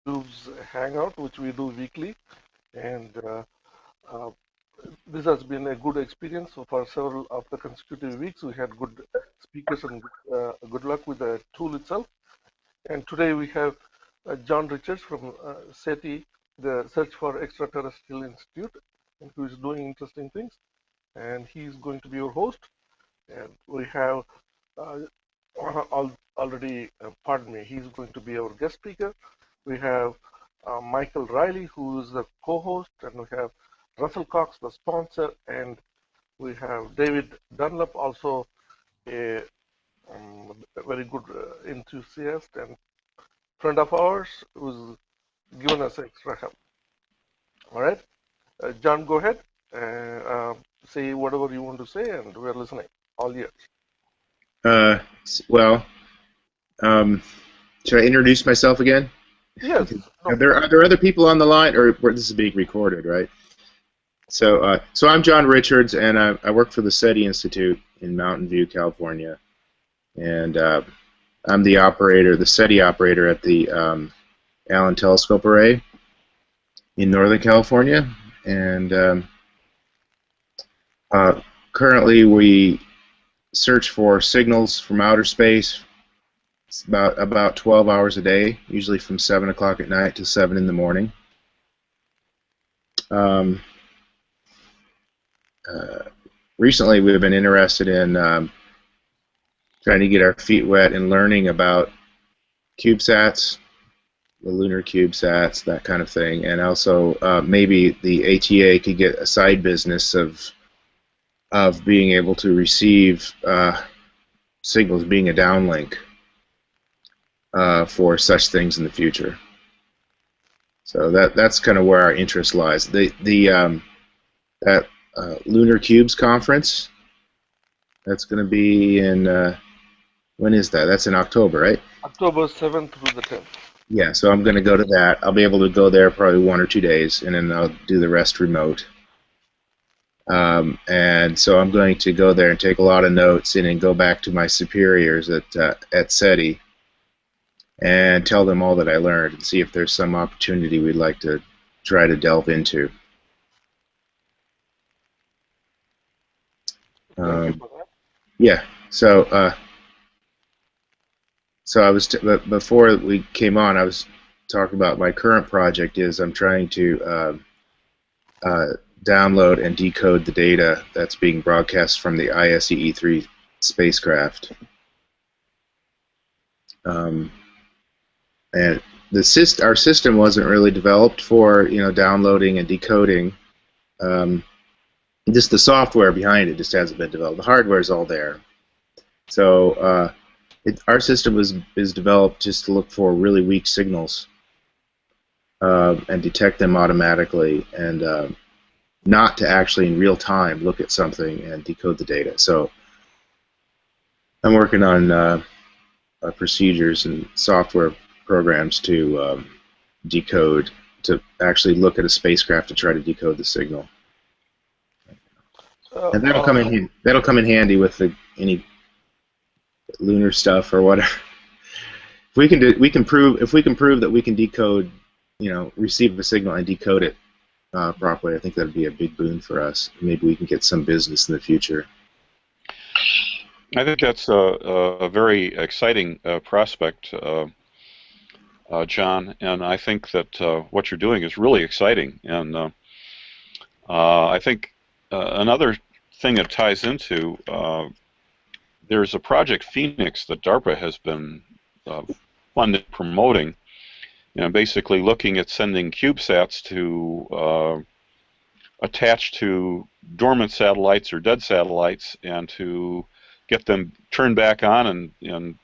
LunarCube's Hangout, which we do weekly, and uh, this has been a good experience. So for several of the consecutive weeks, we had good speakers and good luck with the tool itself. And today we have Jon Richards from SETI, the Search for Extraterrestrial Institute, and who is doing interesting things. And he's going to be your host. And we have uh, already, pardon me, he's going to be our guest speaker. We have Michael Riley, who is the co-host, and we have Russell Cox, the sponsor, and we have David Dunlap, also a very good enthusiast and friend of ours, who's given us extra help. All right, Jon, go ahead and say whatever you want to say, and we're listening. All ears. Uh, well, should I introduce myself again? Yes. No. Are there other people on the line, or this is being recorded, right? So, so I'm Jon Richards, and I work for the SETI Institute in Mountain View, California, and I'm the operator, the SETI operator at the Allen Telescope Array in Northern California, and currently we search for signals from outer space. It's about 12 hours a day, usually from 7 o'clock at night to 7 in the morning. Recently, we've been interested in trying to get our feet wet and learning about CubeSats, the lunar CubeSats, that kind of thing, and also maybe the ATA could get a side business of being able to receive signals, being a downlink for such things in the future. So that's kind of where our interest lies. That LunarCubes conference, that's going to be in when is that? That's in October, right? October 7th through the 10th. Yeah, so I'm going to go to that. I'll be able to go there probably 1 or 2 days, and then I'll do the rest remote. And so I'm going to go there and take a lot of notes and then go back to my superiors at SETI and tell them all that I learned and see if there's some opportunity we'd like to try to delve into. Thank you for that. Yeah, so so I was before we came on, I was talking about my current project is I'm trying to download and decode the data that's being broadcast from the ISEE-3 spacecraft. And our system wasn't really developed for downloading and decoding. Just the software behind it just hasn't been developed. The hardware is all there. So our system is developed just to look for really weak signals and detect them automatically, and not to actually in real time look at something and decode the data. So I'm working on procedures and software programs to decode, to actually look at a spacecraft to try to decode the signal. And that'll come in handy with any lunar stuff or whatever. If we can prove that we can decode, receive a signal and decode it properly, I think that'd be a big boon for us. Maybe we can get some business in the future. I think that's a very exciting prospect, Jon, and I think that what you're doing is really exciting. And I think another thing that ties into, there's a Project Phoenix that DARPA has been funded promoting, basically looking at sending CubeSats to attach to dormant satellites or dead satellites and to get them turned back on and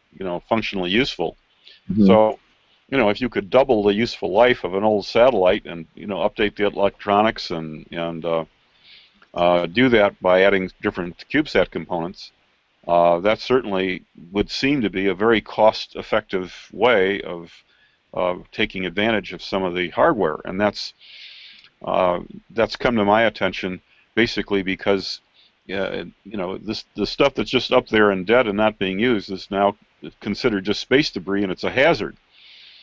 functionally useful. Mm-hmm. So, if you could double the useful life of an old satellite and update the electronics and do that by adding different CubeSat components, that certainly would seem to be a very cost-effective way of taking advantage of some of the hardware, and that's come to my attention basically because the stuff that's just up there and dead and not being used is now considered just space debris, and it's a hazard.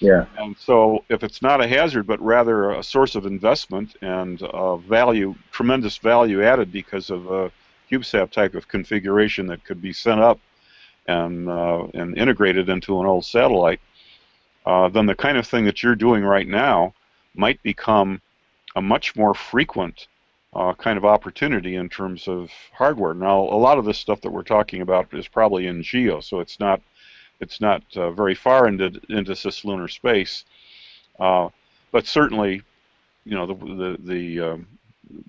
Yeah. And so if it's not a hazard, but rather a source of investment and value, tremendous value added because of a CubeSat type of configuration that could be sent up and integrated into an old satellite, then the kind of thing that you're doing right now might become a much more frequent kind of opportunity in terms of hardware. Now, a lot of this stuff that we're talking about is probably in GEO, so it's not very far into cislunar space, but certainly, you know,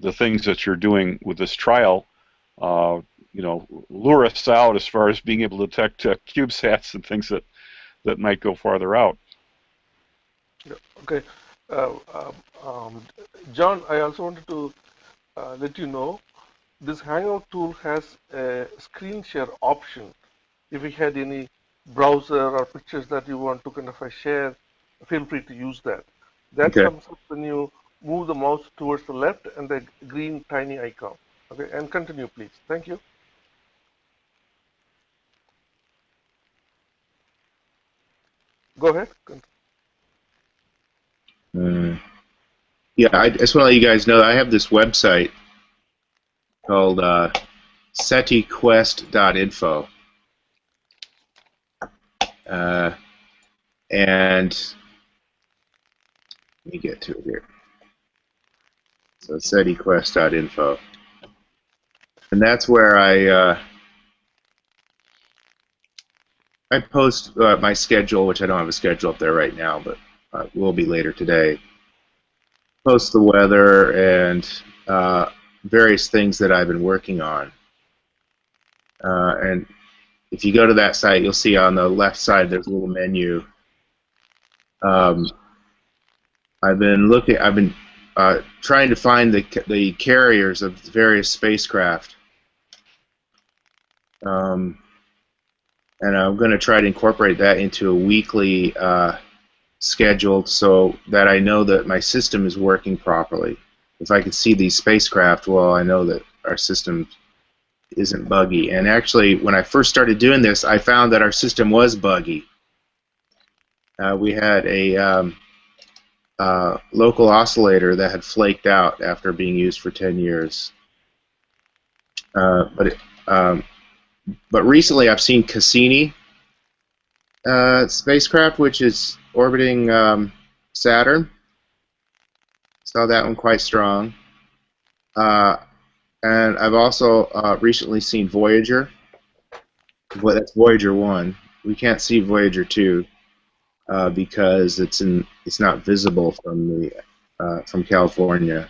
the things that you're doing with this trial, you know, lure us out as far as being able to detect CubeSats and things that might go farther out. Yeah, okay. Uh, um, um, John, I also wanted to let you know this Hangout tool has a screen share option. If you had any browser or pictures that you want to kind of share, feel free to use that. That Okay. comes up when you move the mouse towards the left and the green tiny icon. Okay, and continue, please. Thank you. Go ahead. Yeah, I just want to let you guys know that I have this website called SETIQuest.info. And let me get to it here. So SETIQuest.info. And that's where I post my schedule, which I don't have a schedule up there right now, but will be later today. Post the weather and various things that I've been working on. And if you go to that site, you'll see on the left side there's a little menu. I've been trying to find the carriers of various spacecraft. And I'm going to try to incorporate that into a weekly schedule so that I know that my system is working properly. If I can see these spacecraft, well, I know that our system isn't buggy. And actually, when I first started doing this, I found that our system was buggy. We had a local oscillator that had flaked out after being used for 10 years. But recently I've seen Cassini spacecraft, which is orbiting Saturn. Saw that one quite strong. And I've also recently seen Voyager. Well, that's Voyager 1. We can't see Voyager 2 because it's not visible from California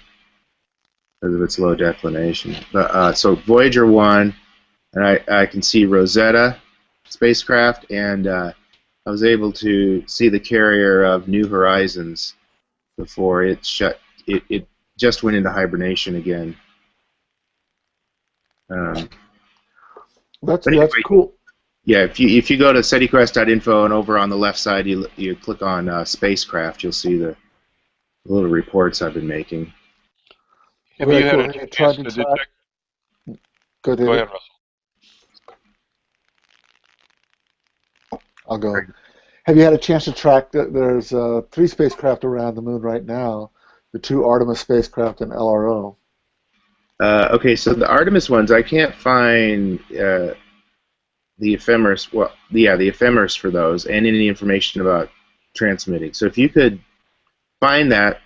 because of its low declination. But so Voyager 1, and I can see Rosetta spacecraft, and I was able to see the carrier of New Horizons before it shut. It just went into hibernation again. That's anyway, cool. Yeah, if you go to SETIQuest.info and over on the left side you click on spacecraft, you'll see the little reports I've been making. Have you had a chance to detect? Go ahead, Russell. I'll go. Have you had a chance to track that there's 3 spacecraft around the moon right now, the 2 Artemis spacecraft and LRO? Okay, so the Artemis ones, I can't find the ephemeris. Well, yeah, the ephemeris for those, and any information about transmitting. So if you could find that,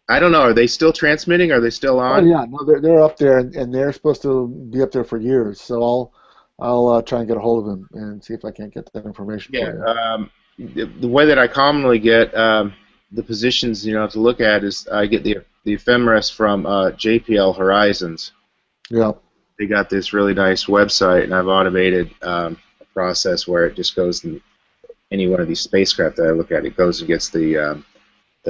I don't know. Are they still transmitting? Are they still on? Oh yeah, no, they're up there, and they're supposed to be up there for years. So I'll try and get a hold of them and see if I can't get that information for you. The way that I commonly get the positions, to look at is I get the ephemeris from JPL Horizons. Yeah. They got this really nice website, and I've automated a process where it just goes in any one of these spacecraft that I look at. It goes and gets the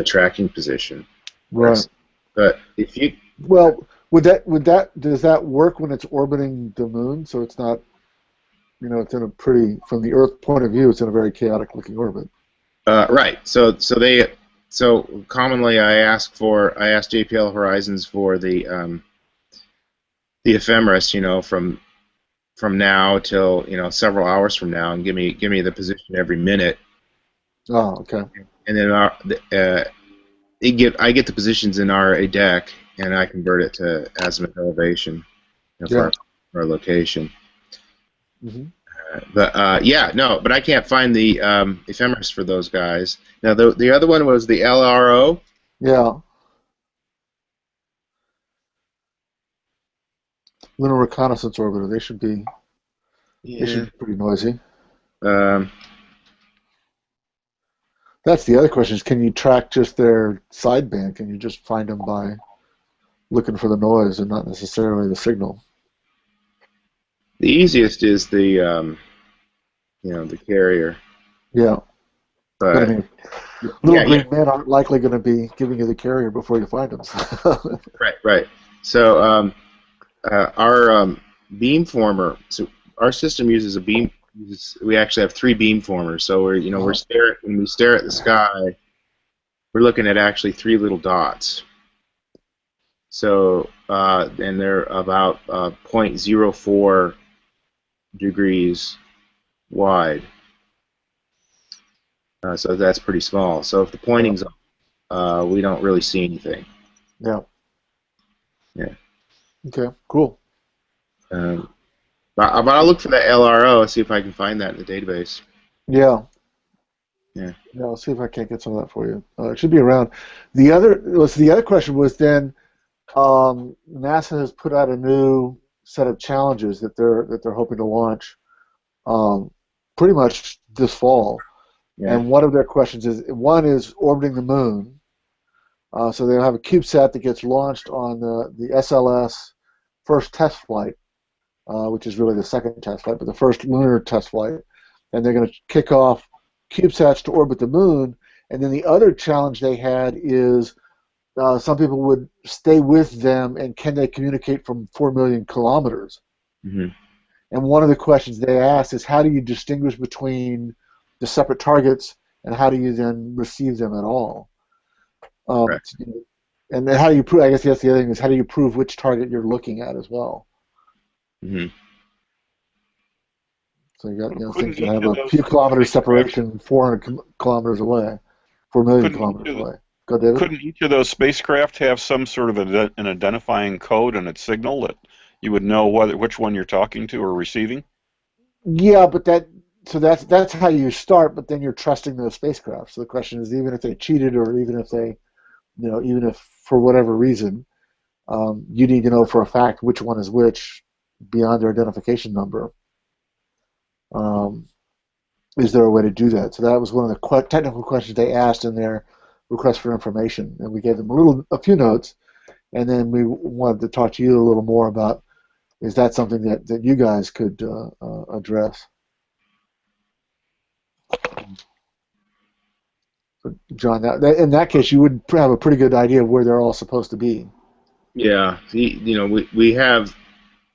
tracking position. Right. But if you does that work when it's orbiting the moon? So it's not, it's in a pretty, from the Earth point of view, it's in a very chaotic looking orbit. Right. So commonly I ask JPL Horizons for the ephemeris, from now till several hours from now, and give me the position every minute. Oh, okay. and then I get the positions in our deck, and I convert it to azimuth elevation for our location. Mm-hmm. But I can't find the ephemeris for those guys. Now the other one was the LRO. Yeah. Lunar Reconnaissance Orbiter. They should be pretty noisy. That's the other question: is can you track just their sideband? Can you just find them by looking for the noise and not necessarily the signal? The easiest is the the carrier. Yeah. But I mean, little green men aren't likely going to be giving you the carrier before you find them. Right. So our beamformer. So our system uses a beam. We actually have 3 beamformers. So when we stare at the sky, we're looking at actually 3 little dots. So and they're about 0.04 degrees wide. So that's pretty small. So if the pointing's up, we don't really see anything. Yeah. Yeah. Okay. Cool. But I'll look for the LRO. See if I can find that in the database. Yeah. Yeah. Yeah. I'll see if I can't get some of that for you. It should be around. The other question was then NASA has put out a new set of challenges that they're hoping to launch pretty much this fall. Yeah. And one of their questions is orbiting the moon. So they'll have a CubeSat that gets launched on the SLS first test flight, which is really the second test flight, but the first lunar test flight. And they're going to kick off CubeSats to orbit the moon. And then the other challenge they had is some people would stay with them, and can they communicate from 4 million kilometers? Mm-hmm. And one of the questions they asked is, how do you distinguish between the separate targets, and how do you then receive them at all? Right. And then how do you prove? I guess that's the other thing is, how do you prove which target you're looking at as well? Mm-hmm. So you got things that have a few kilometers separation, 400 kilometers away, 4 million kilometers away. Go, David. Couldn't each of those spacecraft have some sort of an identifying code and its signal that you would know which one you're talking to or receiving? Yeah, but that's how you start. But then you're trusting those spacecraft. So the question is, even if they cheated, or even if they, even if for whatever reason, you need to know for a fact which one is which beyond their identification number. Is there a way to do that? So that was one of the technical questions they asked in their request for information, and we gave them a few notes, and then we wanted to talk to you a little more about, is that something that you guys could address? So John, in that case, you would have a pretty good idea of where they're all supposed to be. Yeah, we have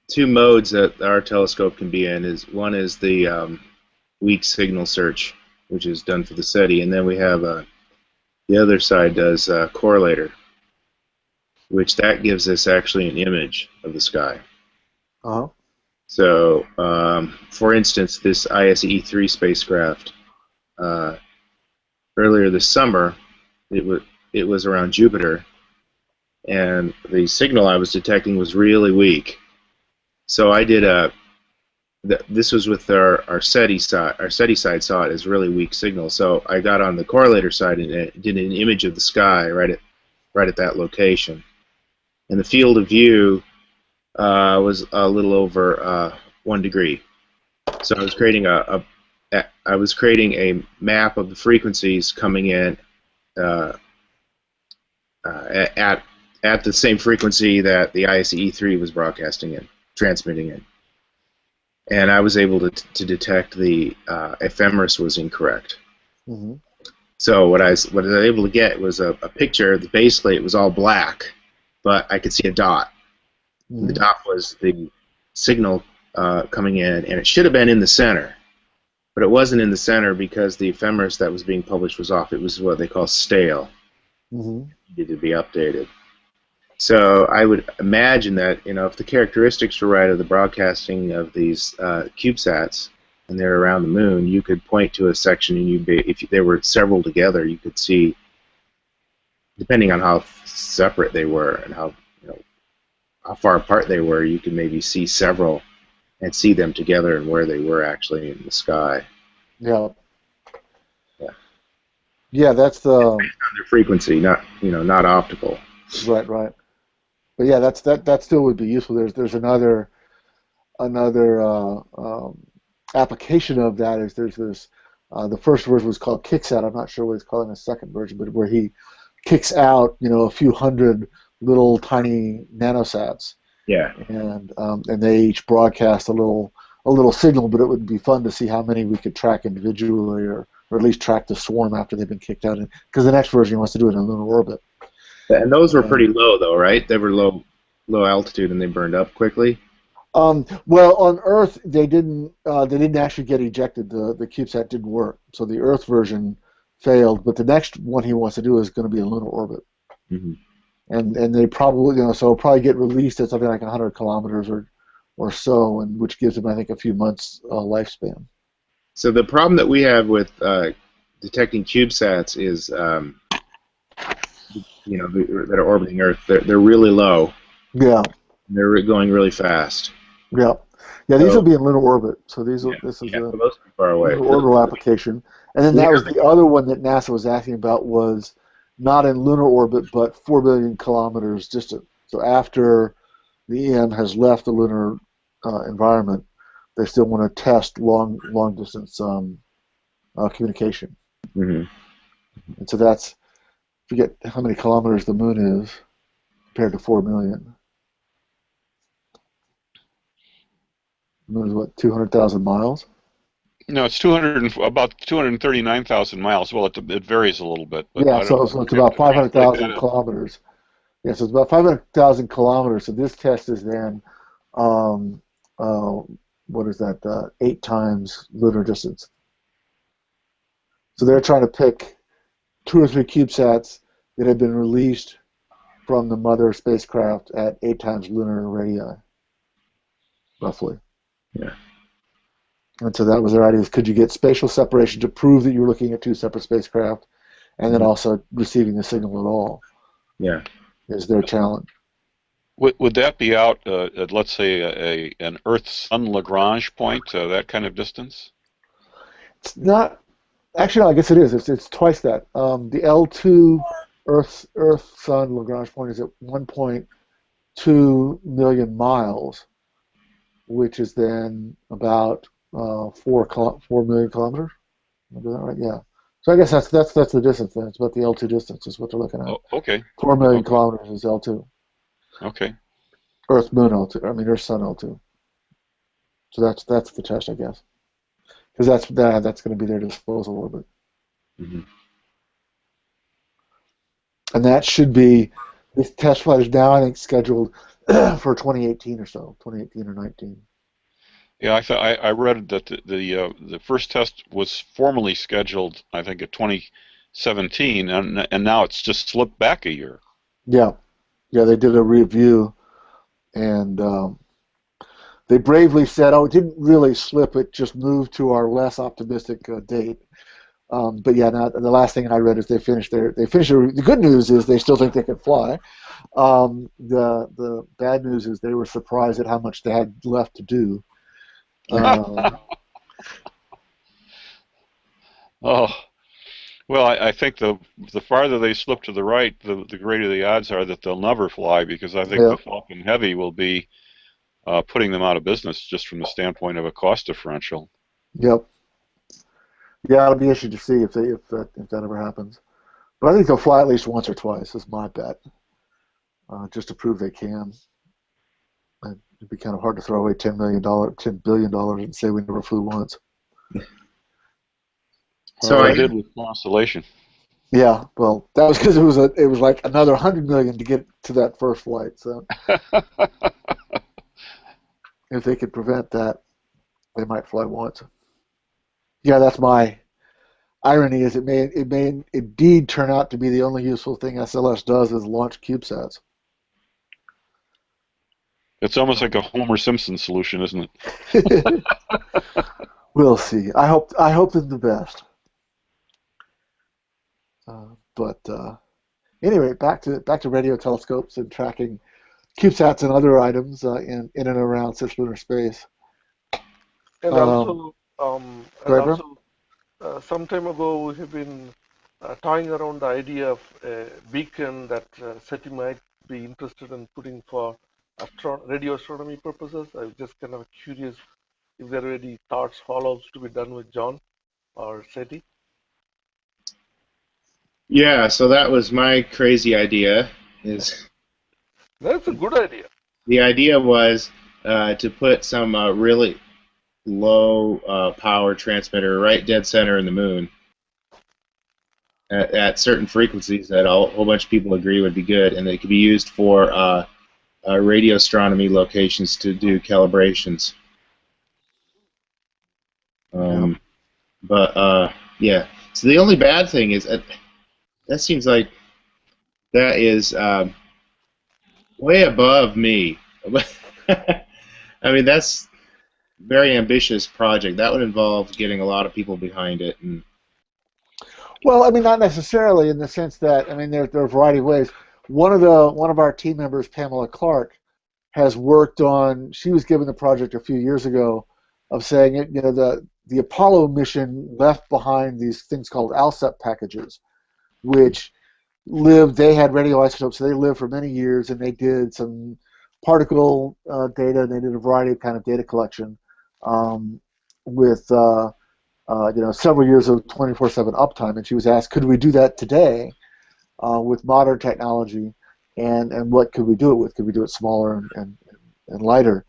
2 modes that our telescope can be in. One is the weak signal search, which is done for the SETI, and then we have the other side does correlator, which that gives us actually an image of the sky. Uh-huh. So, for instance, this ISE-3 spacecraft, earlier this summer, it was around Jupiter, and the signal I was detecting was really weak. So I did this was with our SETI side. Our SETI side saw it as really weak signal. So I got on the correlator side and did an image of the sky right at that location. And the field of view was a little over 1 degree. So I was creating a map of the frequencies coming in at the same frequency that the ISE-3 was transmitting in. And I was able to detect the ephemeris was incorrect. Mm-hmm. So what I was able to get was a picture that basically it was all black, but I could see a dot. Mm-hmm. The dot was the signal coming in, and it should have been in the center. But it wasn't in the center because the ephemeris that was being published was off. It was what they call stale. Mm-hmm. It needed to be updated. So I would imagine that if the characteristics were right of the broadcasting of these CubeSats, and they're around the moon, you could point to a section, and if there were several together, you could see, depending on how separate they were and how how far apart they were, you could maybe see several and see them together and where they were actually in the sky. Yeah. Yeah. Yeah, that's the Based on their frequency, not optical. right. But yeah, that still would be useful. There's another application of that is there's this the first version was called KicksOut. I'm not sure what he's calling the second version, but where he kicks out a few hundred little tiny nanosats. Yeah. And they each broadcast a little signal, but it would be fun to see how many we could track individually, or at least track the swarm after they've been kicked out. Because the next version wants to do it in lunar orbit. And those were pretty low, though, right? They were low altitude, and they burned up quickly. Well, on Earth they didn't actually get ejected. The CubeSat didn't work, so the Earth version failed. But the next one he wants to do is going to be in lunar orbit. Mm-hmm. And they probably so it'll probably get released at something like 100 kilometers or so, and which gives them, I think, a few months lifespan. So the problem that we have with detecting CubeSats is, that are orbiting Earth, they're really low. Yeah. They're going really fast. Yeah. Yeah. These will be in lunar orbit. So this is so those are far away. Orbital application. And then that was the other one that NASA was asking about, was not in lunar orbit, but 4 billion kilometers distant. So after the EM has left the lunar environment, they still want to test long distance communication. Mm-hmm. And so that's, forget how many kilometers the moon is compared to 4 million. The moon is what, 200,000 miles? No, it's about 239,000 miles. Well, it varies a little bit. But yeah, so it's about 500,000 kilometers. Yeah, so it's about 500,000 kilometers. So this test is then, what is that, 8 times lunar distance. So they're trying to pick 2 or 3 CubeSats that have been released from the mother spacecraft at 8 times lunar radii, roughly. Yeah. And so that was their idea, is could you get spatial separation to prove that you're looking at 2 separate spacecraft, and then also receiving the signal at all. Yeah. Is their challenge. Would that be out at, let's say, an Earth-Sun Lagrange point, that kind of distance? It's not. Actually, no, I guess it is. It's twice that. The L2 Earth-Sun Lagrange point is at 1.2 million miles, which is then about 4 million kilometers. Am I doing that right? Yeah. So I guess that's the distance then. It's about the L2 distance is what they're looking at. Oh, okay. 4 million kilometers is L2. Okay. Earth-Moon L2. I mean, Earth-Sun L2. So that's the test, I guess. Because that's going to be their disposal orbit. Mm-hmm. And that should be, this test flight is now, I think, scheduled for 2018 or so, 2018 or 19. Yeah, I read that the first test was formally scheduled, I think, at 2017, and now it's just slipped back a year. Yeah, they did a review, and they bravely said, "Oh, it didn't really slip; it just moved to our less optimistic date." But yeah, now the last thing I read is they finished. The good news is they still think they can fly. The bad news is they were surprised at how much they had left to do. Oh, well, I think the farther they slip to the right, the greater the odds are that they'll never fly, because I think the Falcon Heavy will be putting them out of business just from the standpoint of a cost differential. Yep. Yeah, it'll be interesting to see if that ever happens. But I think they'll fly at least once or twice, is my bet, just to prove they can. It'd be kind of hard to throw away $10 billion and say we never flew once. So I did with Constellation. Yeah, well, that was because it was like another $100 million to get to that first flight. So if they could prevent that, they might fly once. Yeah, that's my irony. Is it may indeed turn out to be the only useful thing SLS does is launch CubeSats. It's almost like a Homer Simpson solution, isn't it? We'll see. I hope in the best. But anyway, back to radio telescopes and tracking CubeSats and other items in and around cislunar space. And Um, also, Go ahead, Bram. some time ago, we have been toying around the idea of a beacon that SETI might be interested in putting for radio astronomy purposes. I was just kind of curious if there are any thoughts, follow-ups to be done with John or SETI. Yeah, so that was my crazy idea. Is That's a good idea. the idea was to put some really low power transmitter right dead center in the moon at certain frequencies that a whole bunch of people agree would be good, and it could be used for radio astronomy locations to do calibrations. Yeah. But yeah, so the only bad thing is that seems like that is way above me. I mean, that's a very ambitious project. That would involve getting a lot of people behind it. And Well, I mean, not necessarily in the sense that I mean there are a variety of ways. One of our team members, Pamela Clark, has worked on. She was given the project a few years ago of saying it. You know, the Apollo mission left behind these things called ALSEP packages, which lived. They had radioisotopes, so they lived for many years, and they did some particle data, and they did a variety of kind of data collection um, with several years of 24/7 uptime. And she was asked, could we do that today with modern technology, and what could we do it with? Could we do it smaller and lighter?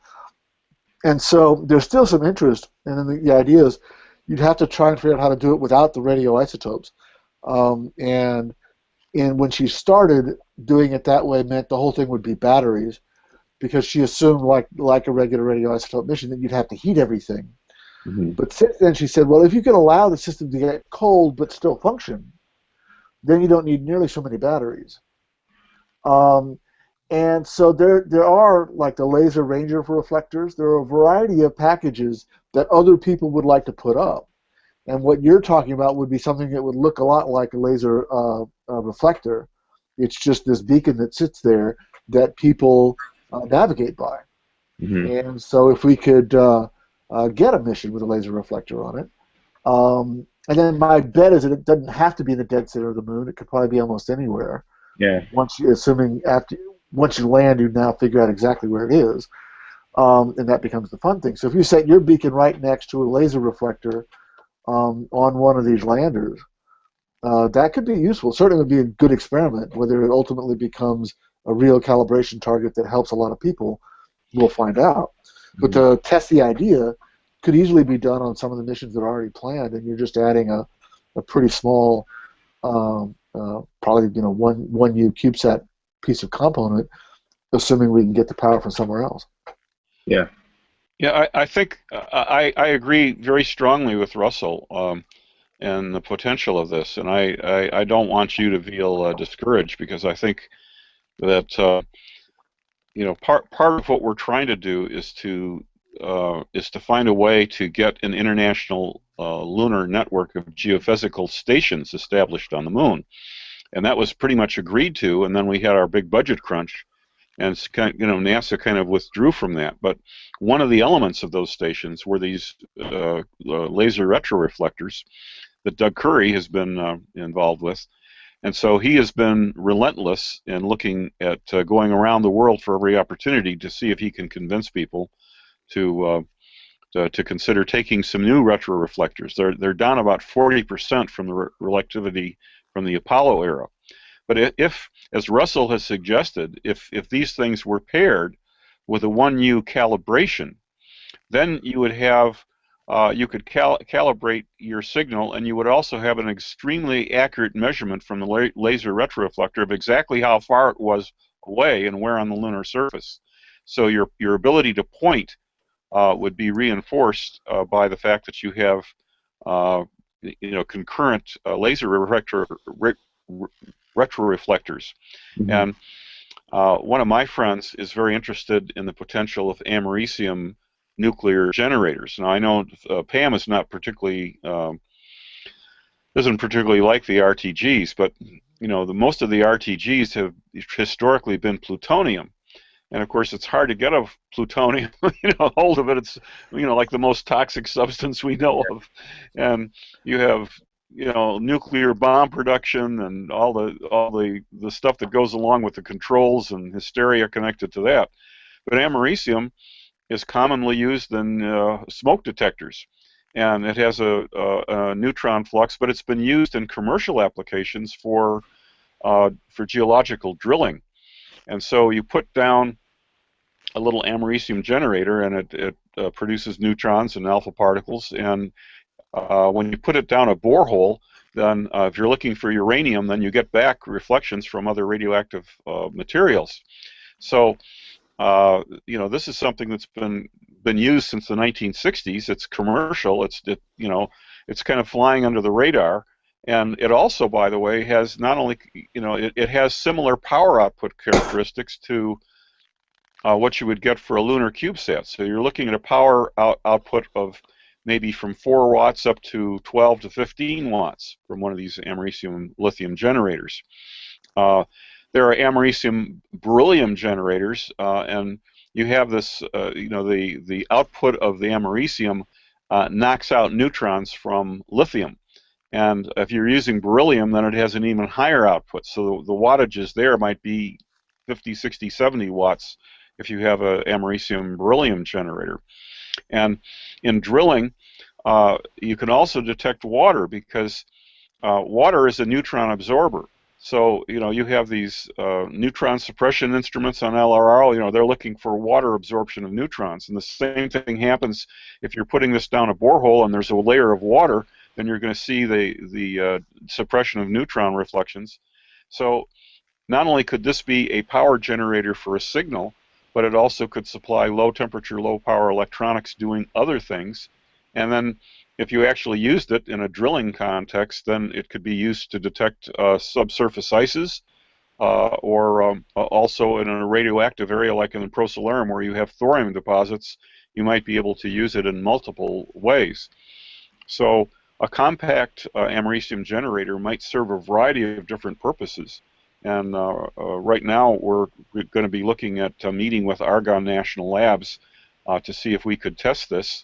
And so there's still some interest, and then the idea is you'd have to try and figure out how to do it without the radioisotopes. And when she started, doing it that way meant the whole thing would be batteries, because she assumed, like a regular radioisotope mission, that you'd have to heat everything. mm-hmm. But since then, she said, well, if you can allow the system to get cold but still function, then you don't need nearly so many batteries. And so there are, like the laser ranger for reflectors, there are a variety of packages that other people would like to put up. And what you're talking about would be something that would look a lot like a laser reflector. It's just this beacon that sits there that people navigate by. Mm-hmm. And so if we could get a mission with a laser reflector on it, and then my bet is that it doesn't have to be in the dead center of the moon. It could probably be almost anywhere. Yeah. Once you land, you now figure out exactly where it is, and that becomes the fun thing. So if you set your beacon right next to a laser reflector on one of these landers, that could be useful. Certainly would be a good experiment. Whether it ultimately becomes a real calibration target that helps a lot of people, we'll find out. But to test the idea could easily be done on some of the missions that are already planned, and you're just adding a pretty small, probably 1U CubeSat piece of component, assuming we can get the power from somewhere else. Yeah. Yeah, I think I agree very strongly with Russell and the potential of this, and I don't want you to feel discouraged, because I think that part of what we're trying to do is to find a way to get an international lunar network of geophysical stations established on the moon, and that was pretty much agreed to. And then we had our big budget crunch, and NASA kind of withdrew from that. But one of the elements of those stations were these laser retroreflectors that Doug Curry has been involved with. And so he has been relentless in looking at going around the world for every opportunity to see if he can convince people to consider taking some new retroreflectors. They're down about 40% from the relativity from the Apollo era. But if, as Russell has suggested, if these things were paired with a 1U calibration, then you would have you could calibrate your signal, and you would also have an extremely accurate measurement from the laser retroreflector of exactly how far it was away and where on the lunar surface. So your ability to point would be reinforced by the fact that you have concurrent laser retroreflectors. Mm-hmm. And one of my friends is very interested in the potential of americium nuclear generators. Now I know Pam is not particularly doesn't particularly like the RTGs, but most of the RTGs have historically been plutonium. And of course, it's hard to get a plutonium, hold of it. It's, like the most toxic substance we know of. And you have, nuclear bomb production and all the stuff that goes along with the controls and hysteria connected to that. But americium is commonly used in smoke detectors, and it has a neutron flux, but it's been used in commercial applications for geological drilling. And so you put down a little americium generator, and it produces neutrons and alpha particles. And when you put it down a borehole, then if you're looking for uranium, then you get back reflections from other radioactive materials. So this is something that's been used since the 1960s. It's commercial. It's kind of flying under the radar. And it also, by the way, has not only it has similar power output characteristics to what you would get for a lunar CubeSat. So you're looking at a power output of maybe from 4 watts up to 12 to 15 watts from one of these americium lithium generators. There are americium beryllium generators, and you have this, the output of the americium knocks out neutrons from lithium. And if you're using beryllium, then it has an even higher output. So the wattages there might be 50, 60, 70 watts if you have a americium beryllium generator. And in drilling, you can also detect water, because water is a neutron absorber. So you have these neutron suppression instruments on LRL. They're looking for water absorption of neutrons, and the same thing happens if you're putting this down a borehole and there's a layer of water. Then you're going to see the suppression of neutron reflections. So not only could this be a power generator for a signal, but it also could supply low temperature, low power electronics doing other things. And then if you actually used it in a drilling context, then it could be used to detect subsurface ices, or also in a radioactive area like in the Procellarum where you have thorium deposits, you might be able to use it in multiple ways. So a compact americium generator might serve a variety of different purposes. And right now we're going to be looking at a meeting with Argonne National Labs to see if we could test this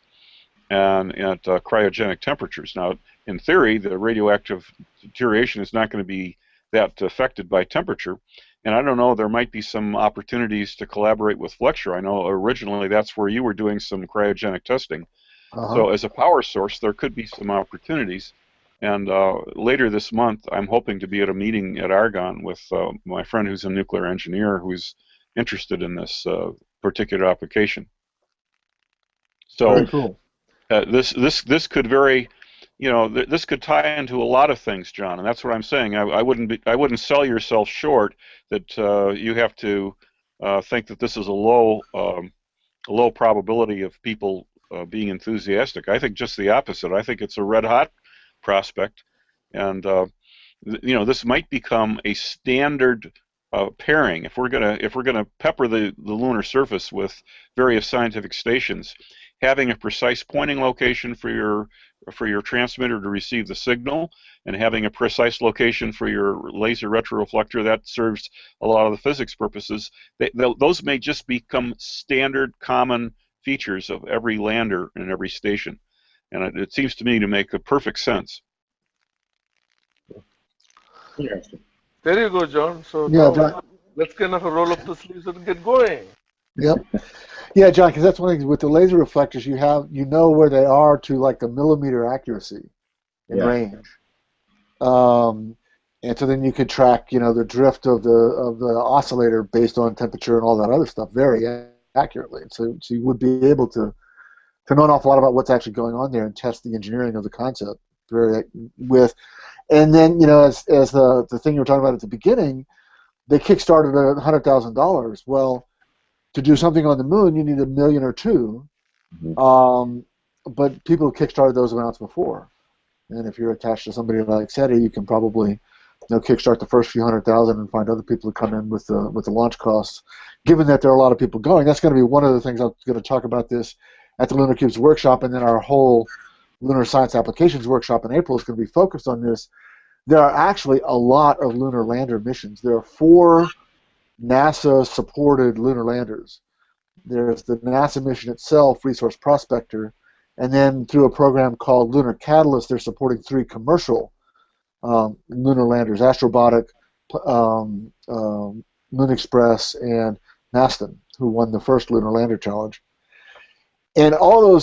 and at cryogenic temperatures. Now, in theory, the radioactive deterioration is not going to be that affected by temperature. And I don't know, there might be some opportunities to collaborate with Flexure. I know originally that's where you were doing some cryogenic testing. So as a power source, there could be some opportunities. And later this month, I'm hoping to be at a meeting at Argonne with my friend who's a nuclear engineer who's interested in this particular application. So very cool. This could this could tie into a lot of things, John, and that's what I'm saying. I wouldn't sell yourself short that you have to think that this is a low probability of people being enthusiastic. I think just the opposite. I think it's a red hot prospect, and this might become a standard pairing if we're gonna pepper the lunar surface with various scientific stations. Having a precise pointing location for your transmitter to receive the signal, and having a precise location for your laser retroreflector, that serves a lot of the physics purposes. Those may just become standard common features of every lander and every station. And it seems to me to make a perfect sense. Interesting. There you go, John. So Yeah, now let's kind of roll up the sleeves and get going. Yep. Yeah, John, because that's one thing with the laser reflectors, you know where they are to like the millimeter accuracy in range, and so then you could track the drift of the oscillator based on temperature and all that other stuff very accurately. So you would be able to know an awful lot about what's actually going on there and test the engineering of the concept and then as the thing you were talking about at the beginning, they kickstarted at $100,000. Well, to do something on the moon, you need $1 million or $2 million. But people kickstarted those amounts before, and if you're attached to somebody like SETI, you can probably kickstart the first few $100,000 and find other people to come in with the launch costs. Given that there are a lot of people going, that's going to be one of the things I'm going to talk about this at the LunarCubes workshop, and then our whole Lunar Science Applications workshop in April is going to be focused on this. There are actually a lot of lunar lander missions. There are 4 NASA-supported lunar landers. There's the NASA mission itself, Resource Prospector, and then through a program called Lunar Catalyst, they're supporting 3 commercial lunar landers: Astrobotic, Moon Express, and Maston, who won the first Lunar Lander Challenge. And all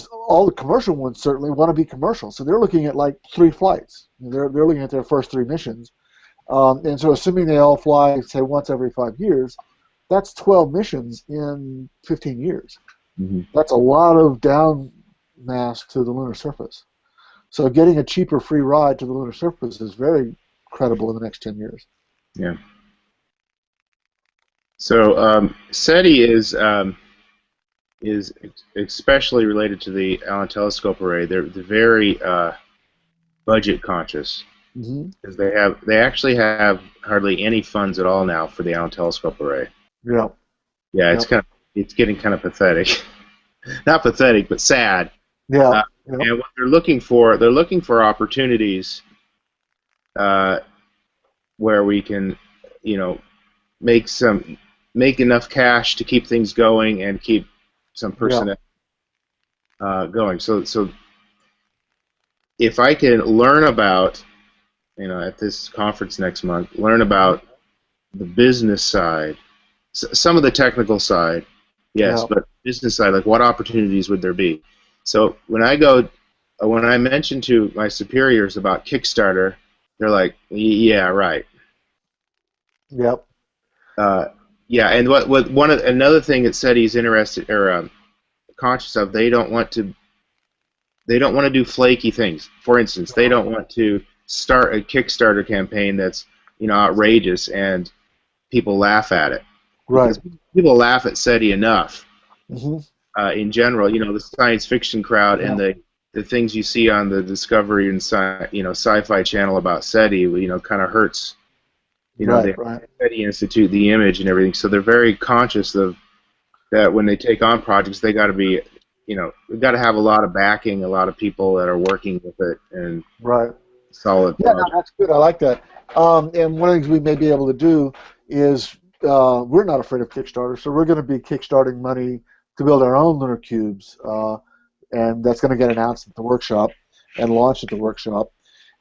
the commercial ones certainly want to be commercial, so they're looking at like 3 flights. They're looking at their first 3 missions, and so assuming they all fly, say, once every 5 years, that's 12 missions in 15 years. Mm-hmm. That's a lot of down mass to the lunar surface. So getting a cheaper free ride to the lunar surface is very credible in the next 10 years. Yeah. So SETI is especially related to the Allen Telescope Array. They're very budget conscious, because they actually have hardly any funds at all now for the Allen Telescope Array. Yeah. Yeah, it's getting kind of pathetic. Not pathetic, but sad. Yeah. And what they're looking for opportunities where we can, make enough cash to keep things going and keep some personnel going. So if I can learn about, at this conference next month, learn about the business side, some of the technical side, yes, but business side, like what opportunities would there be? So when I mention to my superiors about Kickstarter, they're like, yeah, right. Yep. Yeah, and another thing that SETI is interested or conscious of, they don't want to do flaky things. For instance, they don't want to start a Kickstarter campaign that's outrageous and people laugh at it. Right. Because people laugh at SETI enough. Mm-hmm. In general, the science fiction crowd and the things you see on the Discovery and Sci-Fi Channel about SETI, kind of hurts. The SETI Institute, the image and everything. So they're very conscious of that when they take on projects. They got to be, they've got to have a lot of backing, a lot of people that are working with it, and solid. Yeah, no, that's good. I like that. And one of the things we may be able to do is we're not afraid of Kickstarter, so we're going to be kickstarting money to build our own LunarCubes, and that's going to get announced at the workshop and launched at the workshop.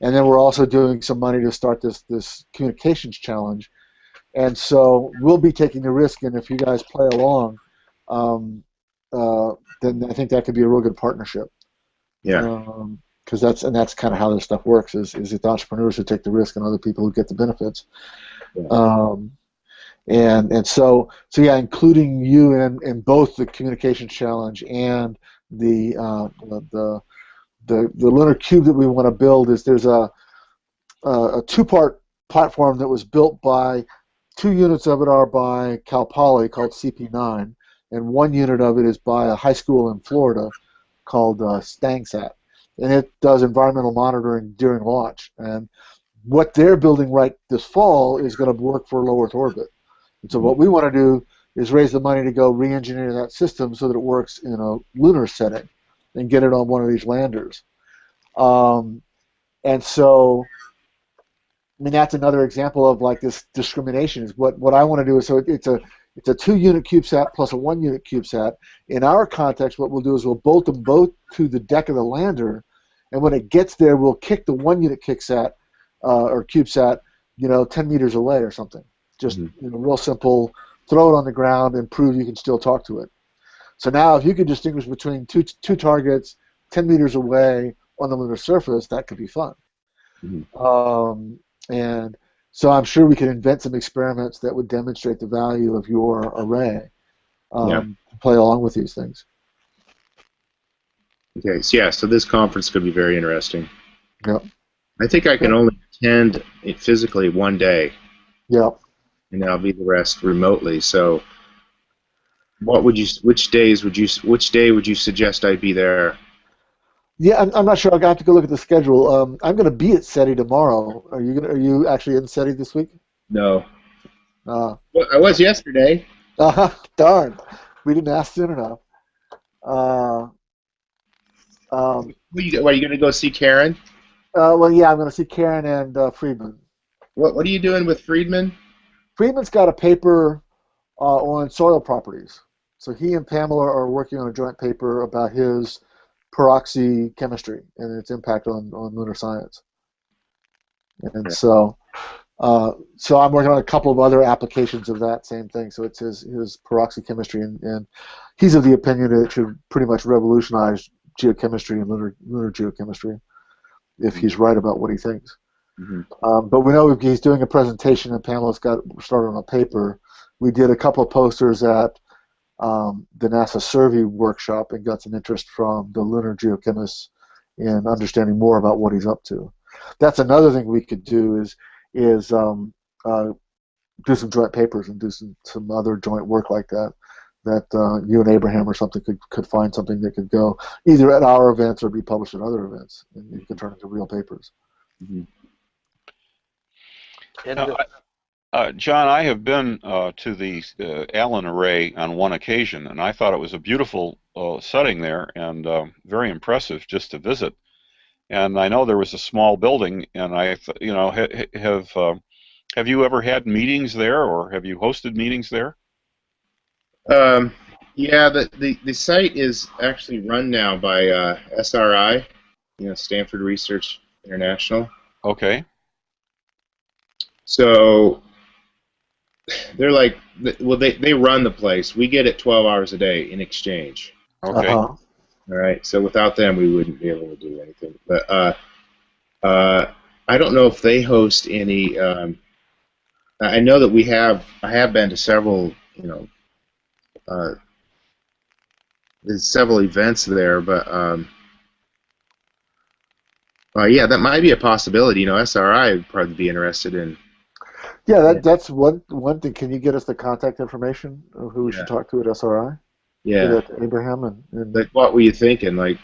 And then we're also doing some money to start this communications challenge. And so we'll be taking the risk, and if you guys play along, then I think that could be a real good partnership. Yeah. Because that's kind of how this stuff works. Is it's entrepreneurs who take the risk and other people who get the benefits. Yeah. And so yeah, including you in both the communications challenge and the LunarCube that we want to build. There's a 2-part platform that was built by 2 units of it are by Cal Poly called CP9, and 1 unit of it is by a high school in Florida called StangSat, and it does environmental monitoring during launch. And what they're building right this fall is going to work for low Earth orbit. And so what we want to do is raise the money to go re-engineer that system so that it works in a lunar setting and get it on one of these landers. And so, I mean, that's another example of like this discrimination. Is what I want to do is, so it's a 2-unit CubeSat plus a 1-unit CubeSat. In our context, what we'll do is we'll bolt them both to the deck of the lander, and when it gets there, we'll kick the 1-unit kicksat or CubeSat, 10 meters away or something. Just real simple. Throw it on the ground and prove you can still talk to it. So now, if you could distinguish between two targets 10 meters away on the lunar surface, that could be fun. And so I'm sure we could invent some experiments that would demonstrate the value of your array to play along with these things. Okay, so yeah, so this conference could be very interesting. Yep. I think I can only attend it physically one day. Yep. And I'll be the rest remotely. So, which day would you suggest I be there? Yeah, I'm not sure. I'll have to go look at the schedule. I'm going to be at SETI tomorrow. Are you actually in SETI this week? No. Well, I was yesterday. Darn, we didn't ask soon enough. Are you going to go see Karen? Well, yeah, I'm going to see Karen and Friedman. What are you doing with Friedman? Friedman's got a paper on soil properties. So he and Pamela are working on a joint paper about his peroxy chemistry and its impact on lunar science. And so I'm working on a couple of other applications of that same thing. So it's his peroxy chemistry, and he's of the opinion that it should pretty much revolutionize geochemistry and lunar geochemistry if he's right about what he thinks. Mm-hmm. But we know he's doing a presentation, and Pamela's got started on a paper. We did a couple of posters at the NASA Survey workshop and got some interest from the lunar geochemists in understanding more about what he's up to. That's another thing we could do is do some joint papers and do some other joint work like that. That you and Abraham or something could find something that could go either at our events or be published at other events, and you can turn into real papers. Mm-hmm. And John, I have been to the Allen Array on one occasion, and I thought it was a beautiful setting there and very impressive just to visit. And I know there was a small building, and have you ever had meetings there, or have you hosted meetings there? Yeah, the site is actually run now by SRI, Stanford Research International. Okay. So they're like, well, they run the place. We get it 12 hours a day in exchange. Okay. All right. So without them, we wouldn't be able to do anything. But I don't know if they host any. I know that I have been to several, there's several events there, but yeah, that might be a possibility. SRI would probably be interested in. Yeah, that's one thing. Can you get us the contact information of who we should talk to at SRI? Yeah. That Abraham and like, what were you thinking? Like,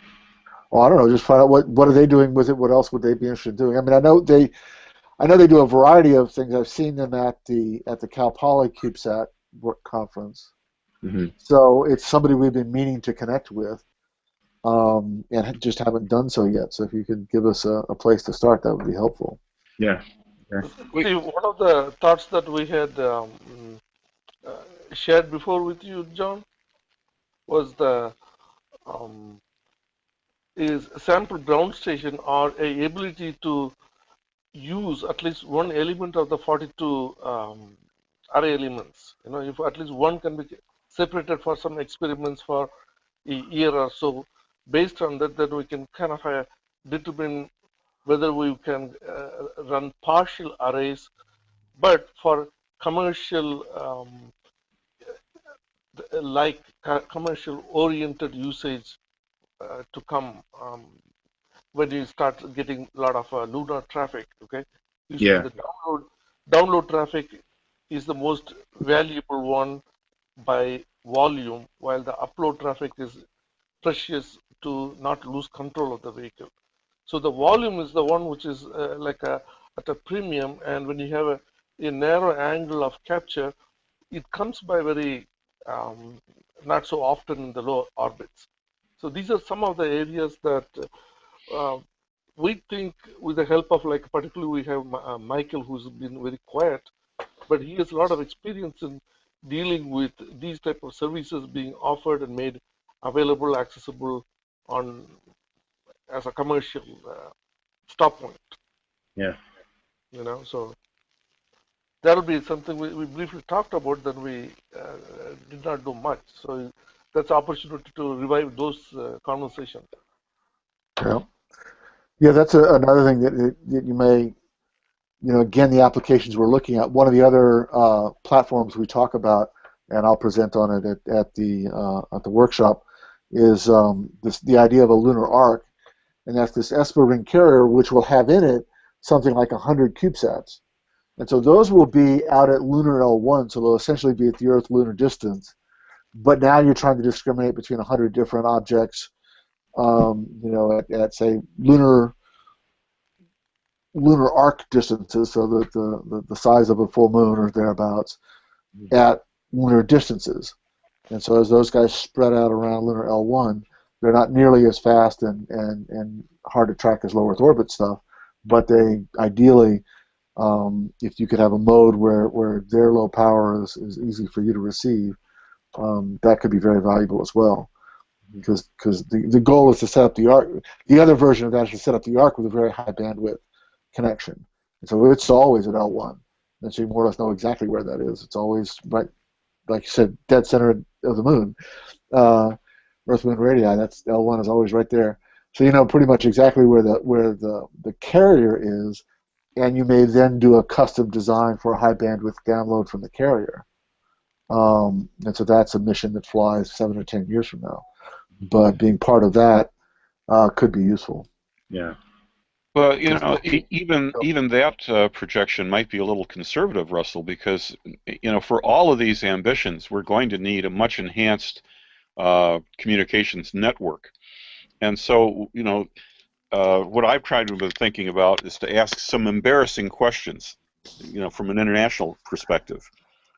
I don't know. Just find out what are they doing with it. What else would they be interested in doing? I mean, I know they do a variety of things. I've seen them at the Cal Poly CubeSat work conference. mm-hmm. So it's somebody we've been meaning to connect with, and just haven't done so yet. So if you could give us a place to start, that would be helpful. Yeah. see, one of the thoughts that we had shared before with you, John, was the is sample ground station or a ability to use at least one element of the 42 array elements. If at least one can be separated for some experiments for a year or so, based on that, then we can kind of determine whether we can run partial arrays, but for commercial, commercial oriented usage to come when you start getting a lot of lunar traffic. Okay, usually the download traffic is the most valuable one by volume, while the upload traffic is precious to not lose control of the vehicle. So the volume is the one which is at a premium, and when you have a narrow angle of capture, it comes by very not so often in the low orbits. So these are some of the areas that we think, with the help of, particularly we have Michael, who's been very quiet, but he has a lot of experience in dealing with these type of services being offered and made available, accessible as a commercial stop point. Yeah. So that'll be something we briefly talked about, then we did not do much. So that's an opportunity to revive those conversations. Yeah, that's another thing that you may, again, the applications we're looking at. One of the other platforms we talk about, and I'll present on it at the workshop, is the idea of a lunar arc, and that's this ESPA ring carrier, which will have in it something like 100 CubeSats. And so those will be out at lunar L1, so they'll essentially be at the Earth lunar distance. But now you're trying to discriminate between 100 different objects, at say lunar arc distances, so that the size of a full moon or thereabouts, at lunar distances. And so as those guys spread out around lunar L1, They're not nearly as fast and hard to track as low Earth orbit stuff, but they ideally, if you could have a mode where their low power is easy for you to receive, that could be very valuable as well. Because the goal is to set up the ARC. The other version of that is to set up the ARC with a very high bandwidth connection. And so it's always at L1. And so you more or less know exactly where that is. It's always right, like you said, dead center of the moon. Earth-Moon radii, that's L1 is always right there. So you know pretty much exactly where the carrier is, and you may then do a custom design for a high bandwidth download from the carrier. And so that's a mission that flies 7 or 10 years from now. But being part of that could be useful. Yeah. Well, you know, even that projection might be a little conservative, Russell, because you know, for all of these ambitions, we're going to need a much enhanced communications network. And so, you know, what I've tried to be thinking about is to ask some embarrassing questions, you know, from an international perspective.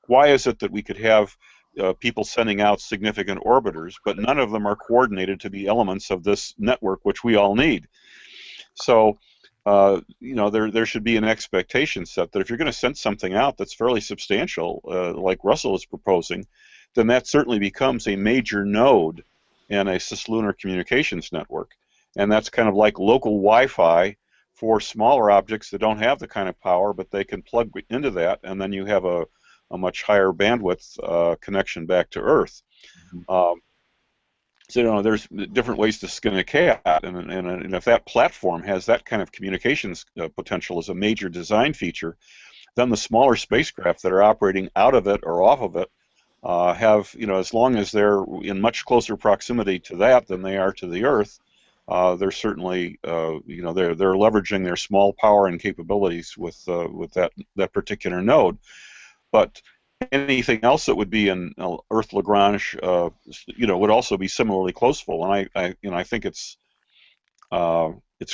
Why is it that we could have people sending out significant orbiters, but none of them are coordinated to be elements of this network, which we all need? So, you know, there should be an expectation set that if you're going to send something out that's fairly substantial, like Russell is proposing, then that certainly becomes a major node in a cislunar communications network. And that's kind of like local Wi-Fi for smaller objects that don't have the kind of power, but they can plug into that, and then you have a much higher bandwidth connection back to Earth. So, you know, there's different ways to skin a cat, and if that platform has that kind of communications potential as a major design feature, then the smaller spacecraft that are operating out of it or off of it have, you know, as long as they're in much closer proximity to that than they are to the Earth, they're certainly, you know, they're leveraging their small power and capabilities with that particular node. But anything else that would be in Earth Lagrange, you know, would also be similarly closeful. And I think it's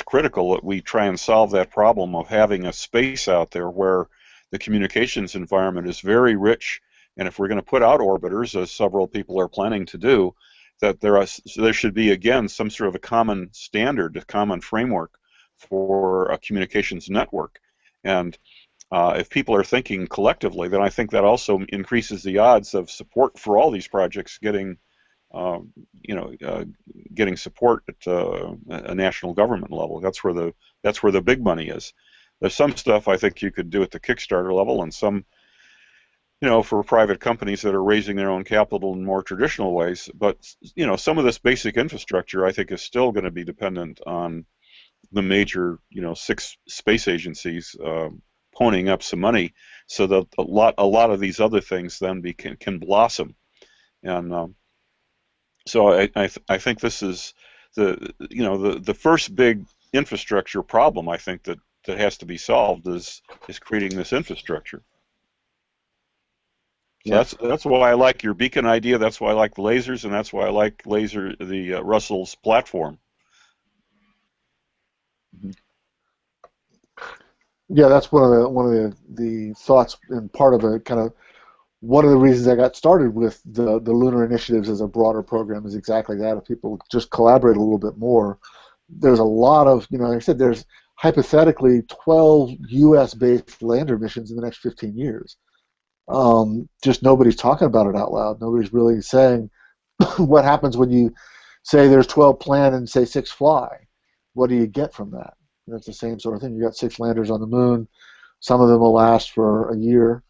critical that we try and solve that problem of having a space out there where the communications environment is very rich. And if we're going to put out orbiters, as several people are planning to do, that there should be, again, some sort of a common standard, a common framework for a communications network. And if people are thinking collectively, then I think that also increases the odds of support for all these projects getting, you know, getting support at a national government level. That's where the big money is. There's some stuff I think you could do at the Kickstarter level, and some, you know, for private companies that are raising their own capital in more traditional ways. But, you know, some of this basic infrastructure I think is still going to be dependent on the major, you know, 6 space agencies ponying up some money, so that a lot of these other things then can blossom. And so I think this is the first big infrastructure problem I think that has to be solved is creating this infrastructure. So yeah. That's why I like your beacon idea. That's why I like the lasers, and that's why I like Russell's platform. Yeah, that's one of the thoughts, and part of it, kind of one of the reasons I got started with the lunar initiatives as a broader program is exactly that. If people just collaborate a little bit more, there's a lot of, you know, like I said, there's hypothetically 12 U.S.-based lander missions in the next 15 years. Just nobody's talking about it out loud. Nobody's really saying what happens when you say there's 12 planned and say 6 fly. What do you get from that? It's the same sort of thing. You got 6 landers on the moon. Some of them will last for a year.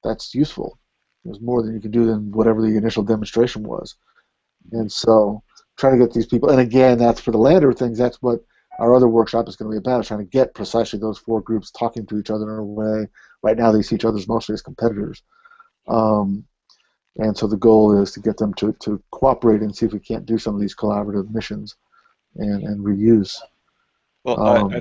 That's useful. There's more than you can do than whatever the initial demonstration was. And so trying to get these people, and again, that's for the lander things, that's what our other workshop is going to be about, is trying to get precisely those 4 groups talking to each other in a way. Right now they see each other mostly as competitors. And so the goal is to get them to cooperate and see if we can't do some of these collaborative missions and reuse. Well,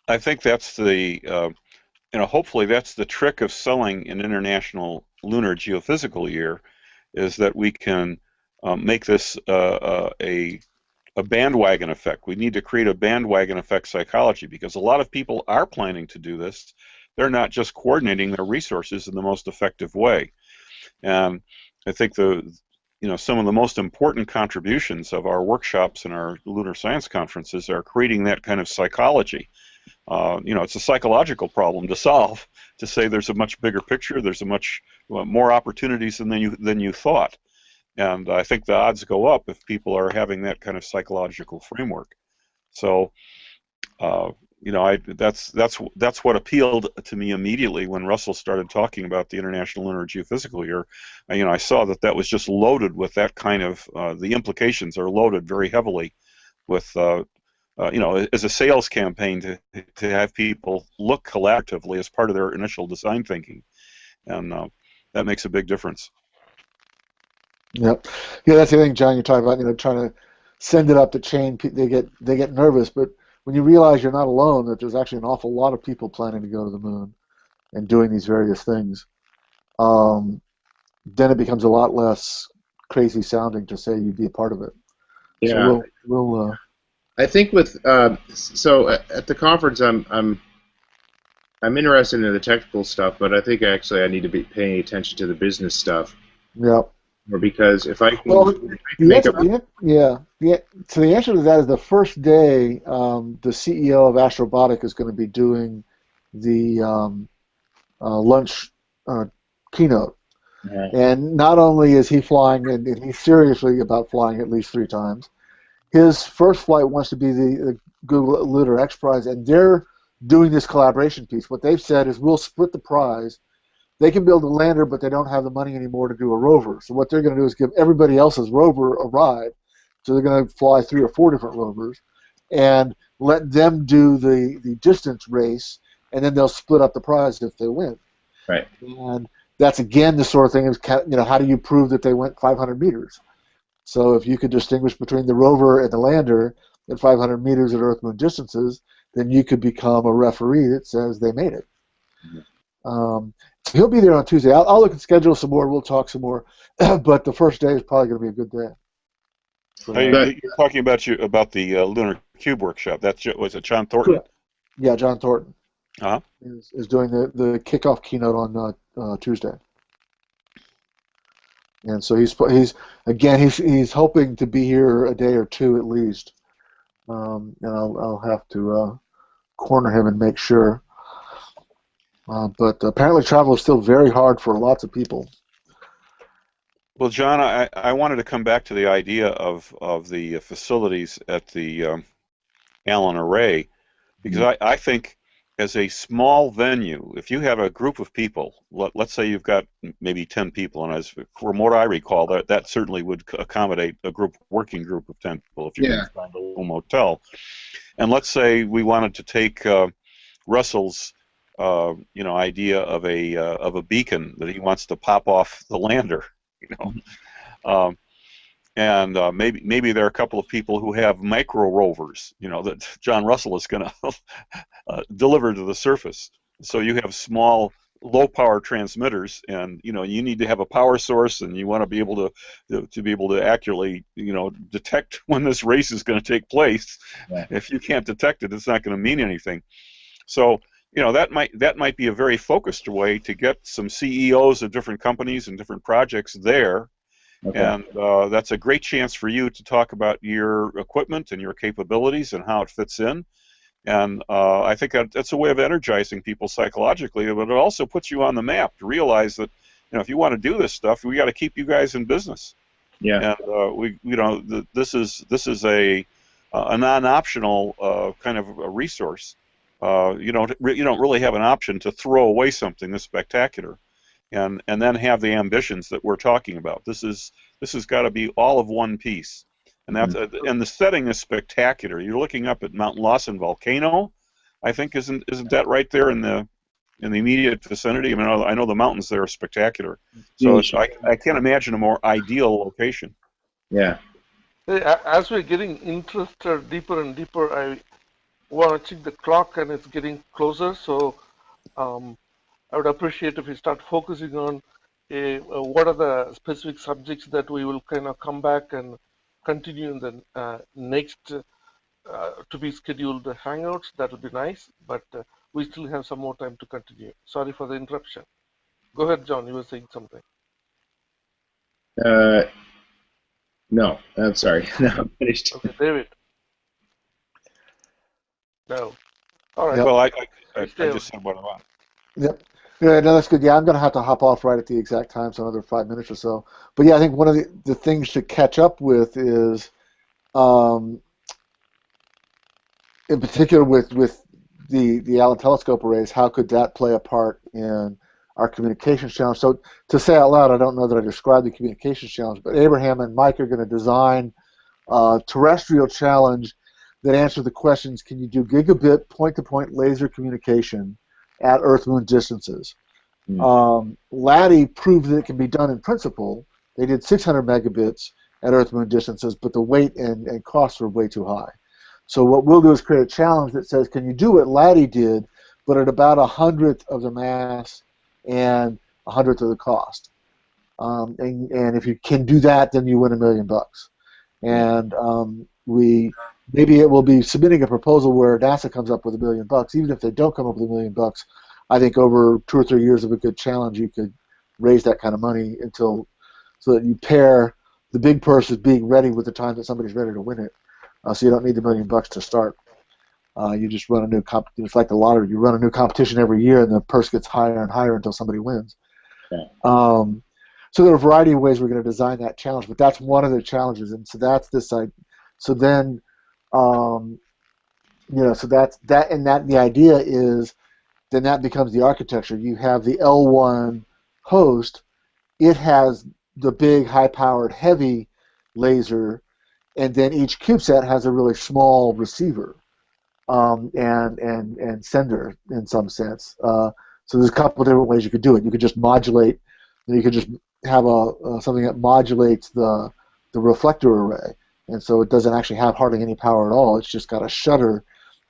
I think that's the, you know, hopefully that's the trick of selling an international lunar geophysical year, is that we can make this a bandwagon effect. We need to create a bandwagon effect psychology, because a lot of people are planning to do this. They're not just coordinating their resources in the most effective way. And I think some of the most important contributions of our workshops and our lunar science conferences are creating that kind of psychology. It's a psychological problem to solve, to say there's a much bigger picture, there's a much more opportunities than you thought. And I think the odds go up if people are having that kind of psychological framework. So, that's what appealed to me immediately when Russell started talking about the International Lunar Geophysical Year. I saw that was just loaded with that kind of, the implications are loaded very heavily with, as a sales campaign to have people look collaboratively as part of their initial design thinking, and that makes a big difference. Yep. Yeah, that's the thing, John. You're talking about, trying to send it up the chain. They get nervous, but when you realize you're not alone, that there's actually an awful lot of people planning to go to the moon and doing these various things, then it becomes a lot less crazy sounding to say you'd be a part of it. Yeah. So we'll I think with so at the conference, I'm interested in the technical stuff, but I think actually I need to be paying attention to the business stuff. Yeah. Or because if I can, well, make so the answer to that is the first day, the CEO of Astrobotic is going to be doing the lunch keynote. Right. And not only is he flying, and he's seriously about flying at least 3 times, his first flight wants to be the Google Lunar X Prize, and they're doing this collaboration piece. What they've said is we'll split the prize. They can build a lander, but they don't have the money anymore to do a rover. So what they're going to do is give everybody else's rover a ride. So they're going to fly 3 or 4 different rovers and let them do the distance race, and then they'll split up the prize if they win. Right. And that's, again, the sort of thing is, how do you prove that they went 500 meters? So if you could distinguish between the rover and the lander at 500 meters at Earth-Moon distances, then you could become a referee that says they made it. So he'll be there on Tuesday. I'll look at schedule some more. We'll talk some more. But the first day is probably going to be a good day. You're talking about the LunarCube workshop. Was it John Thornton? Correct. Yeah, John Thornton Uh-huh. is doing the kickoff keynote on Tuesday. And so he's hoping to be here a day or 2 at least. And I'll have to corner him and make sure. But apparently travel is still very hard for lots of people. Well, John, I wanted to come back to the idea of the facilities at the Allen Array, because I think as a small venue, if you have a group of people, let's say you've got maybe 10 people, and from what I recall, that certainly would accommodate a working group of 10 people if you can find a little motel. And let's say we wanted to take Russell's idea of a beacon that he wants to pop off the lander, and maybe there are a couple of people who have micro rovers, that John Russell is going to deliver to the surface. So you have small, low power transmitters, and you need to have a power source, and you want to be able to accurately detect when this race is going to take place. Yeah. If you can't detect it, it's not going to mean anything. So that might be a very focused way to get some CEOs of different companies and different projects there. Okay. And that's a great chance for you to talk about your equipment and your capabilities and how it fits in. And I think that's a way of energizing people psychologically, but it also puts you on the map to realize that if you want to do this stuff, we got to keep you guys in business. Yeah. And this is a non-optional kind of a resource. You don't really have an option to throw away something this spectacular, and then have the ambitions that we're talking about. This has got to be all of one piece, and that's and the setting is spectacular. You're looking up at Mount Lawson volcano, I think, isn't that right there in the immediate vicinity? I mean, I know the mountains there are spectacular, so I can't imagine a more ideal location. Yeah. As we're getting interested deeper and deeper, I want to check the clock, and it's getting closer. So I would appreciate if we start focusing on what are the specific subjects that we will kind of come back and continue in the next to be scheduled hangouts. That would be nice, but we still have some more time to continue. Sorry for the interruption. Go ahead, John. You were saying something. No, I'm sorry. No, I'm finished. Okay, David. No. All right. Yep. Well, I Stay on. just said what I want. Yep. Yeah, no, that's good. Yeah, I'm going to have to hop off right at the exact time, so another 5 minutes or so. But yeah, I think one of the things to catch up with is, um, in particular with the Allen telescope arrays, how could that play a part in our communications challenge? So to say out loud, I don't know that I described the communications challenge, but Abraham and Mike are going to design a terrestrial challenge that answers the questions: can you do gigabit point-to-point laser communication at Earth-Moon distances? Laddie proved that it can be done in principle. They did 600 megabits at Earth-Moon distances, but the weight and costs were way too high. So what we'll do is create a challenge that says, can you do what Laddie did, but at about 100th of the mass and 100th of the cost? And if you can do that, then you win $1 million. And maybe it will be submitting a proposal where NASA comes up with $1 million. Even if they don't come up with $1 million, I think over 2 or 3 years of a good challenge, you could raise that kind of money so that you pair the big purse as being ready with the time that somebody's ready to win it. So you don't need the $1 million to start. You just run a new it's like the lottery. You run a new competition every year, and the purse gets higher and higher until somebody wins. Okay. So there are a variety of ways we're going to design that challenge, but that's one of the challenges, and so that's this side. So then, so that's that, and that the idea is, then that becomes the architecture. You have the L1 host. It has the big, high-powered, heavy laser, and then each CubeSat has a really small receiver and sender in some sense. So there's a couple of different ways you could do it. You could just modulate. You could just have something that modulates the reflector array, and so it doesn't actually have hardly any power at all. It's just got a shutter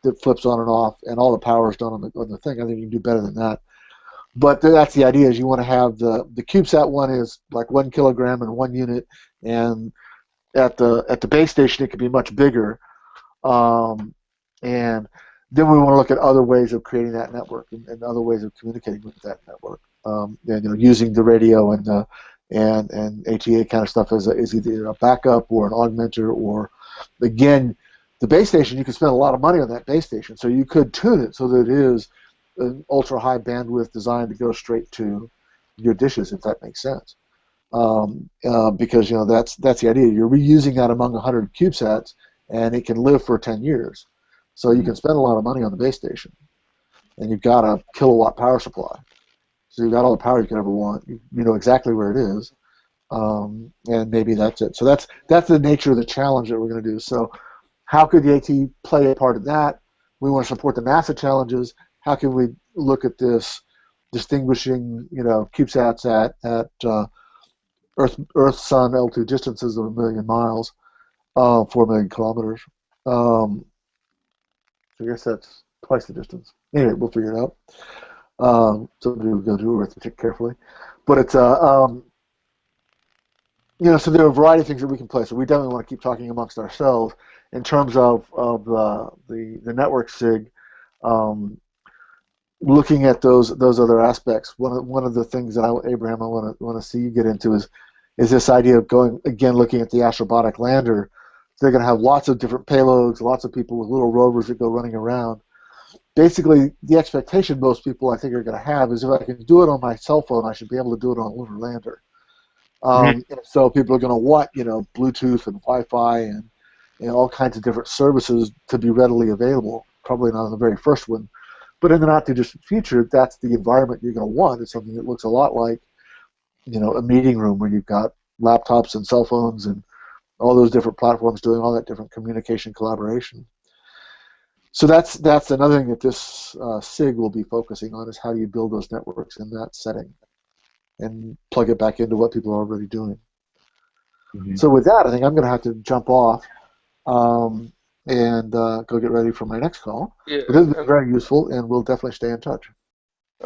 that flips on and off, and all the power is done on the thing. I think you can do better than that. But that's the idea: is you want to have the CubeSat one is like 1 kilogram and 1 unit, and at the base station it could be much bigger. And then we want to look at other ways of creating that network and other ways of communicating with that network. And using the radio and ATA kind of stuff as either a backup or an augmenter, or again, the base station, you can spend a lot of money on that base station, so you could tune it so that it is an ultra high bandwidth designed to go straight to your dishes, if that makes sense. Because that's the idea. You're reusing that among 100 CubeSats, and it can live for 10 years. So you can spend a lot of money on the base station, and you've got a kilowatt power supply. So you've got all the power you could ever want. You know exactly where it is, and maybe that's it. So that's the nature of the challenge that we're going to do. So how could the AT play a part of that? We want to support the NASA challenges. How can we look at this distinguishing, CubeSats at Earth Sun L2 distances of 1 million miles, 4 million kilometers. I guess that's twice the distance. Anyway, we'll figure it out. So we'll go do arithmetic carefully. But it's so there are a variety of things that we can play. So we definitely want to keep talking amongst ourselves in terms of the network SIG. Looking at those other aspects, one of the things that Abraham, I want to see you get into is this idea of looking at the astrobotic lander. They're going to have lots of different payloads, lots of people with little rovers that go running around. Basically, the expectation most people, I think, are going to have is if I can do it on my cell phone, I should be able to do it on a lunar lander. And so people are going to want, Bluetooth and Wi-Fi and all kinds of different services to be readily available. Probably not on the very first one, but in the not too distant future, that's the environment you're going to want. It's something that looks a lot like, a meeting room where you've got laptops and cell phones and all those different platforms doing all that different communication collaboration. So that's another thing that this SIG will be focusing on, is how do you build those networks in that setting and plug it back into what people are already doing. So with that, I think I'm going to have to jump off and go get ready for my next call. Yeah, But this has been very useful, and we'll definitely stay in touch.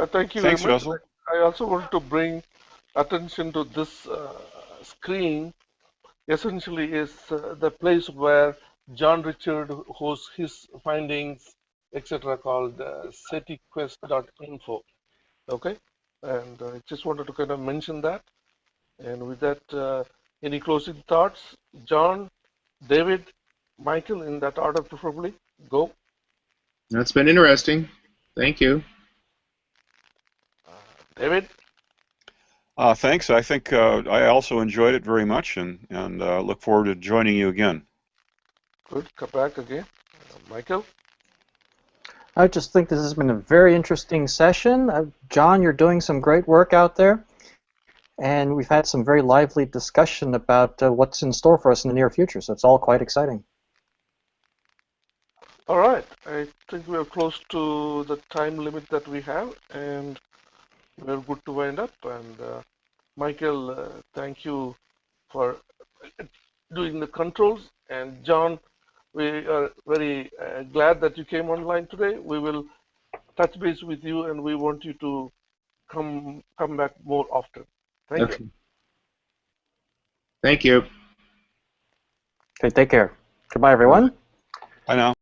thank you Thanks, very much. Russell. I also want to bring attention to this screen. Essentially, is the place where Jon Richards hosts his findings, etc., called SETIquest.info. Okay, and I just wanted to kind of mention that. And with that, Any closing thoughts? John, David, Michael, in that order preferably. Go. That's been interesting. Thank you. David? Thanks. I think I also enjoyed it very much, and look forward to joining you again. Good. Come back again. Michael? I just think this has been a very interesting session. John, you're doing some great work out there, and we've had some very lively discussion about what's in store for us in the near future, so it's all quite exciting. All right. I think we are close to the time limit that we have, and we're good to wind up. And Michael, thank you for doing the controls. And John, we are very glad that you came online today. We will touch base with you, and we want you to come back more often. Thank you. Thank you. Okay, take care. Goodbye, everyone. Bye now.